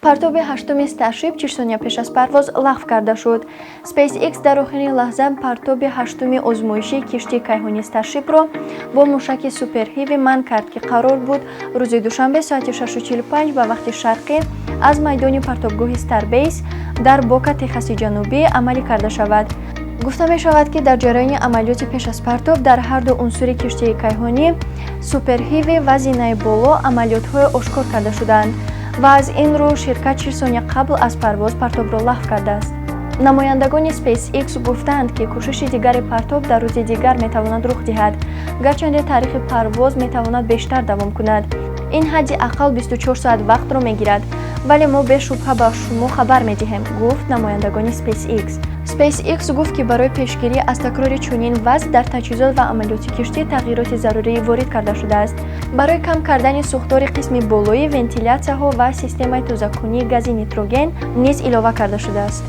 партоби ҳаштуми Starship 4 сония пеш аз парвоз лағв карда шуд. SpaceX дар охирини лаҳза партоби ҳаштуми озмоишии киштии кайҳонии Starship-ро бо мушаки Super Heavy манъ кард, ки қарор буд рӯзи душанбе соати 6:45 ба вақти шарқӣ аз майдони партобгоҳи Starbase дар Бока Техаси ҷанубӣ амалӣ карда шавад. гуфта мешавад, ки дар ҷараёни амалиёти пеш аз партоб дар ҳар ду унсури киштии кайҳонӣ Super Heavy ва зинаи боло амалиётҳое ошкор карда шуданд ва аз ин рӯ ширкат 4 сония қабл аз парвоз партобро лағв кардааст. намояндагони SpaceX гуфтанд, ки кӯшиши дигари партоб дар рӯзи дигар метавонад рух диҳад, гарчанде таърихи парвоз метавонад бештар давом кунад. ин ҳадди аққал 24 соат вақтро мегирад, вале мо бешубҳа ба шумо хабар медиҳем, гуфт намояндагони SpaceX. SpaceX гуфт, ки барои пешгирӣ аз такрори чунин вазъ дар таҷҳизот ва амалиёти киштӣ тағйироти зарурӣ ворид карда шудааст. барои кам кардани сӯхтори қисми болои вентилятсияҳо ва системаи тозакунии гази нитроген низ илова карда шудааст.